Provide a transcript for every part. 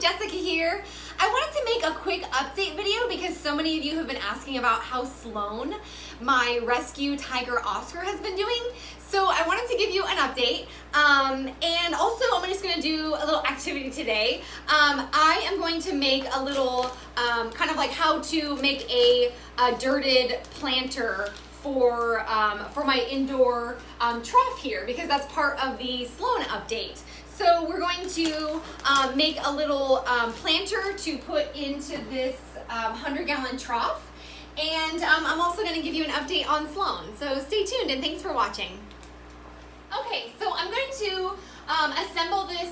Jessica here. I wanted to make a quick update video because so many of you have been asking about how Sloan, my rescue tiger Oscar, has been doing. So I wanted to give you an update. And also I'm just gonna do a little activity today. I am going to make a little kind of like how to make a dirted planter for my indoor trough here, because that's part of the Sloan update. So we're going to make a little planter to put into this 100-gallon trough. And I'm also going to give you an update on Sloan. So stay tuned and thanks for watching. Okay, so I'm going to assemble this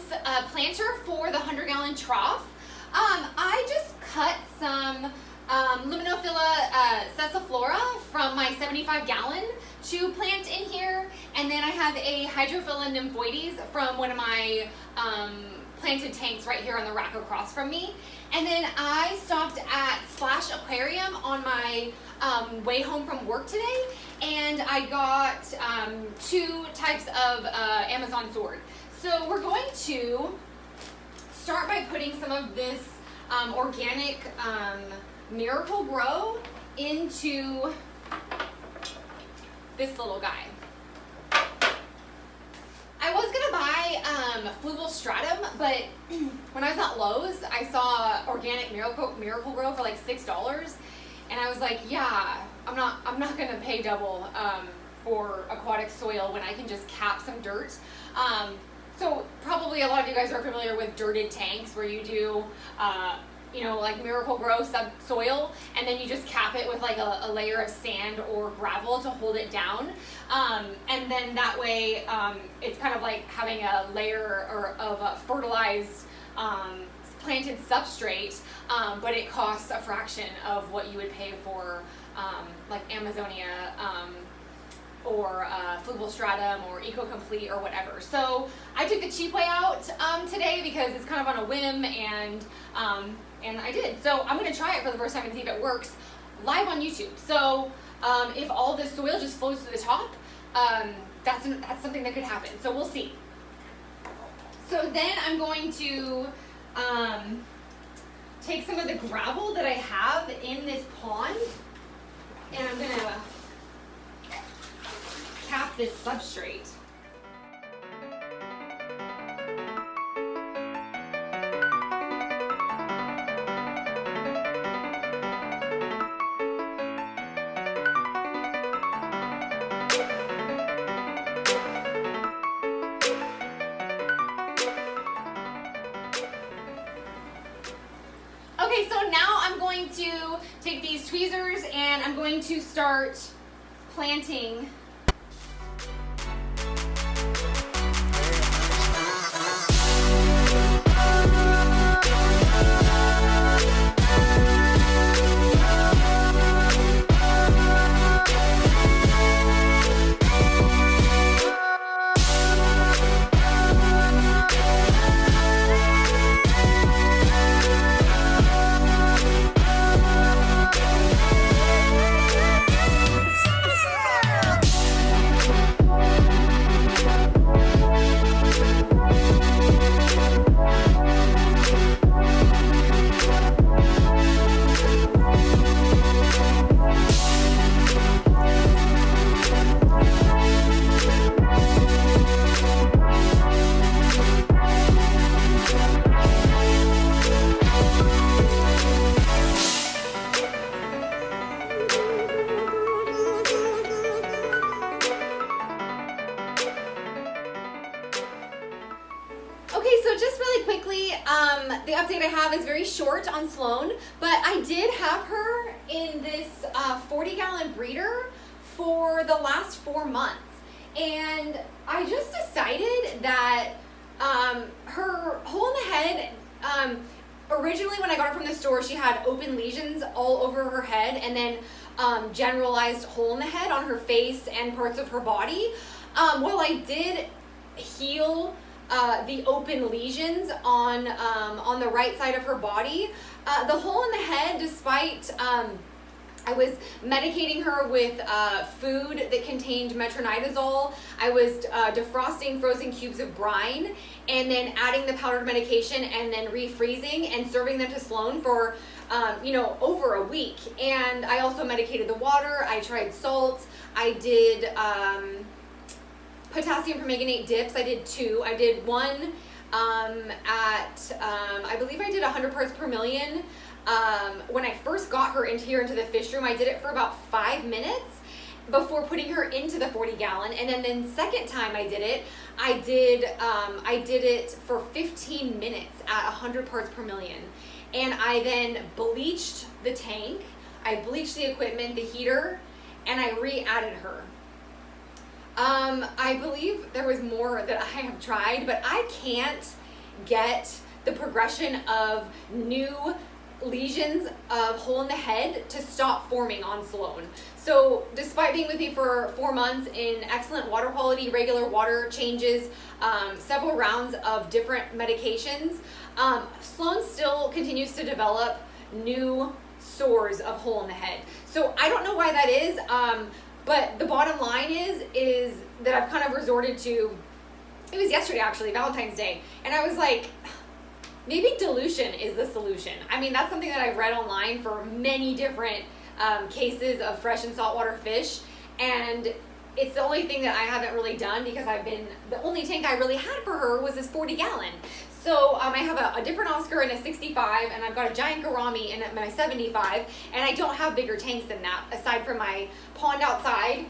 planter for the 100-gallon trough. I just cut some Luminophila sessiflora from my 75-gallon to plant in here, and then I have a Hydrophila nymphoides from one of my planted tanks right here on the rack across from me. And then I stopped at Splash Aquarium on my way home from work today, and I got two types of Amazon sword. So we're going to start by putting some of this organic Miracle Grow into this little guy. I was gonna buy Fluval Stratum, but when I was at Lowe's, I saw organic Miracle Grow for like $6, and I was like, yeah, I'm not gonna pay double for aquatic soil when I can just cap some dirt. So probably a lot of you guys are familiar with dirted tanks where you do you know, like Miracle Grow subsoil, and then you just cap it with like a layer of sand or gravel to hold it down. And then that way it's kind of like having a layer of a fertilized planted substrate, but it costs a fraction of what you would pay for like Amazonia or Fluval Stratum or Eco Complete or whatever. So I took the cheap way out today because it's kind of on a whim, and I did. So I'm gonna try it for the first time and see if it works live on YouTube. So if all this soil just flows to the top, that's something that could happen. So we'll see. So then I'm going to take some of the gravel that I have in this pond, and I'm gonna cap this substrate. Okay, so now I'm going to take these tweezers and I'm going to start planting . Okay, so just really quickly, the update I have is very short on Sloan, but I did have her in this 40-gallon breeder for the last 4 months. And I just decided that her hole in the head, originally when I got her from the store, she had open lesions all over her head, and then generalized hole in the head on her face and parts of her body. While I did heal the open lesions on the right side of her body, the hole in the head, despite I was medicating her with food that contained metronidazole. I was defrosting frozen cubes of brine and then adding the powdered medication and then refreezing and serving them to Sloan for, over a week. And I also medicated the water. I tried salt. I did potassium permanganate dips. I did 2. I did one I believe I did 100 parts per million. When I first got her into the fish room, I did it for about 5 minutes before putting her into the 40 gallon. And then the second time I did it, I did it for 15 minutes at 100 parts per million. And I then bleached the tank, I bleached the equipment, the heater, and I re-added her. I believe there was more that I have tried, but I can't get the progression of new lesions of hole in the head to stop forming on Sloan. So despite being with me for 4 months in excellent water quality, regular water changes, several rounds of different medications, Sloan still continues to develop new sores of hole in the head. So I don't know why that is, but the bottom line is that I've kind of resorted to, it was yesterday actually, Valentine's Day, and I was like, maybe dilution is the solution. I mean, that's something that I've read online for many different cases of fresh and saltwater fish, and it's the only thing that I haven't really done because the only tank I really had for her was this 40 gallon. So I have a different Oscar in a 65, and I've got a giant gourami in my 75, and I don't have bigger tanks than that, aside from my pond outside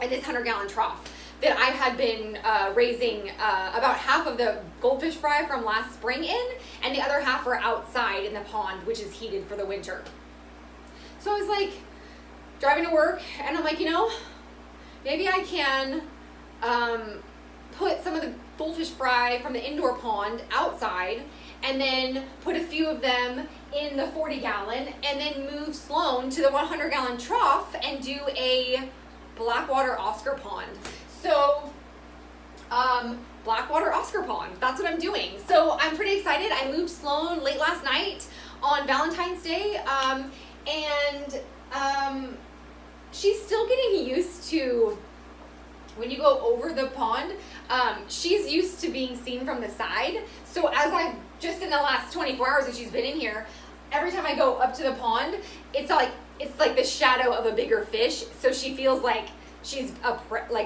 and this 100 gallon trough that I had been raising about half of the goldfish fry from last spring in, and the other half are outside in the pond, which is heated for the winter. So I was like, driving to work, and I'm like, maybe I can put some of the goldfish fry from the indoor pond outside, and then put a few of them in the 40 gallon, and then move Sloan to the 100 gallon trough and do a Blackwater Oscar pond. So, Blackwater Oscar pond, that's what I'm doing. So I'm pretty excited. I moved Sloan late last night on Valentine's Day, and she's still getting used to, when you go over the pond, she's used to being seen from the side. So just in the last 24 hours that she's been in here, every time I go up to the pond, it's like the shadow of a bigger fish. So she feels like she's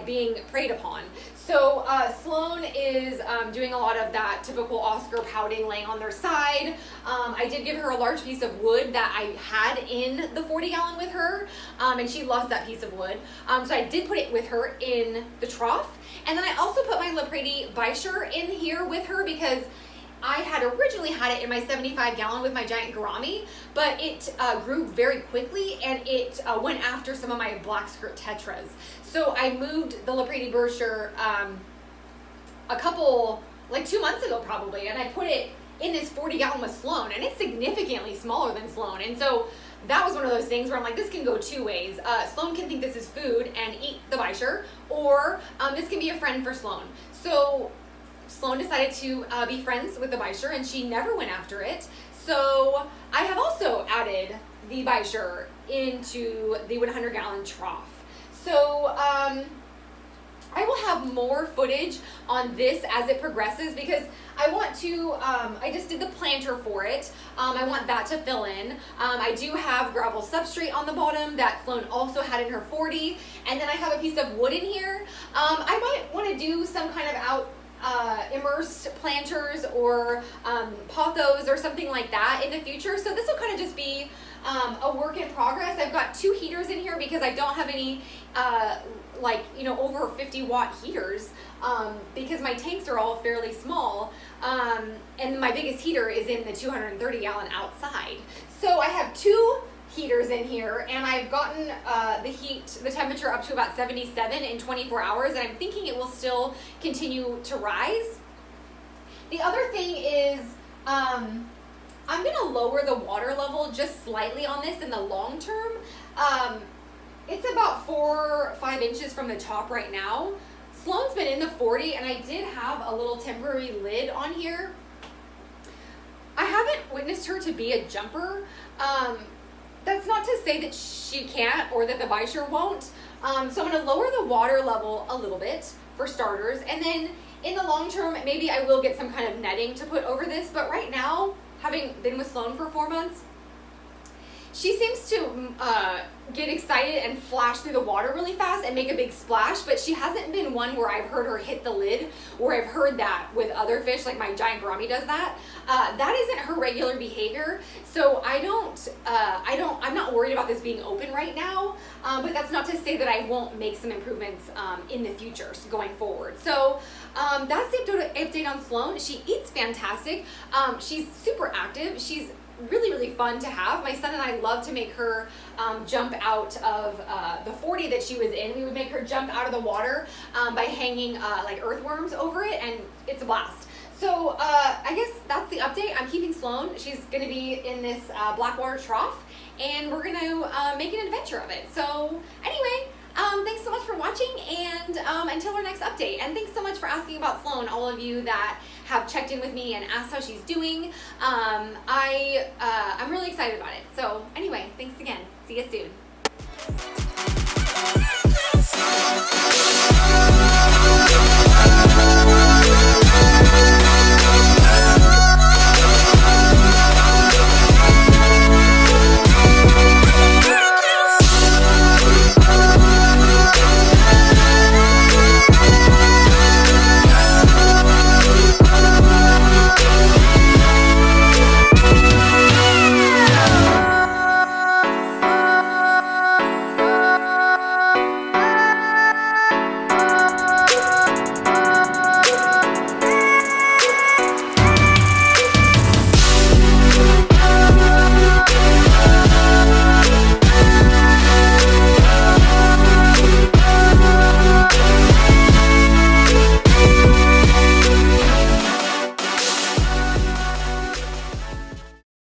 being preyed upon. So Sloan is doing a lot of that typical Oscar pouting, laying on their side. I did give her a large piece of wood that I had in the 40 gallon with her, and she loves that piece of wood. So I did put it with her in the trough. And then I also put my Laprade Bisher in here with her because I had originally had it in my 75 gallon with my giant gourami, but it grew very quickly, and it went after some of my black skirt tetras. So I moved the Laprade Bisher a couple, 2 months ago probably, and I put it in this 40 gallon with Sloan, and it's significantly smaller than Sloan. And so that was one of those things where I'm like, this can go 2 ways. Sloan can think this is food and eat the Bisher, or this can be a friend for Sloan. So Sloan decided to be friends with the Bisher, and she never went after it. So I have also added the Bisher into the 100 gallon trough. So I will have more footage on this as it progresses because I want to, I just did the planter for it. I want that to fill in. I do have gravel substrate on the bottom that Sloan also had in her 40. And then I have a piece of wood in here. I might want to do some kind of immersed planters or pothos or something like that in the future. So this will kind of just be a work in progress. I've got 2 heaters in here because I don't have any over 50 watt heaters because my tanks are all fairly small, and my biggest heater is in the 230 gallon outside. So I have 2 heaters in here, and I've gotten the temperature up to about 77 in 24 hours, and I'm thinking it will still continue to rise. The other thing is I'm going to lower the water level just slightly on this in the long term. It's about 4 or 5 inches from the top right now. Sloan's been in the 40, and I did have a little temporary lid on here. I haven't witnessed her to be a jumper. that's not to say that she can't or that the visor won't. So I'm gonna lower the water level a little bit for starters, and then in the long term, maybe I will get some kind of netting to put over this, but right now, having been with Sloan for 4 months, she seems to get excited and flash through the water really fast and make a big splash, but she hasn't been one where I've heard her hit the lid, or I've heard that with other fish, like my giant gourami does that. That isn't her regular behavior, so I'm not worried about this being open right now, but that's not to say that I won't make some improvements in the future going forward. So that's the update on Sloan. She eats fantastic. She's super active. She's really fun to have. My son and I love to make her jump out of the 40 that she was in. We would make her jump out of the water by hanging like earthworms over it, and it's a blast. So I guess that's the update. I'm keeping Sloan. She's going to be in this Blackwater trough, and we're going to make an adventure of it. So anyway, thanks so much for watching, and until our next update. And thanks so much for asking about Sloan, all of you that have checked in with me and asked how she's doing. I'm really excited about it. So anyway, thanks again. See you soon.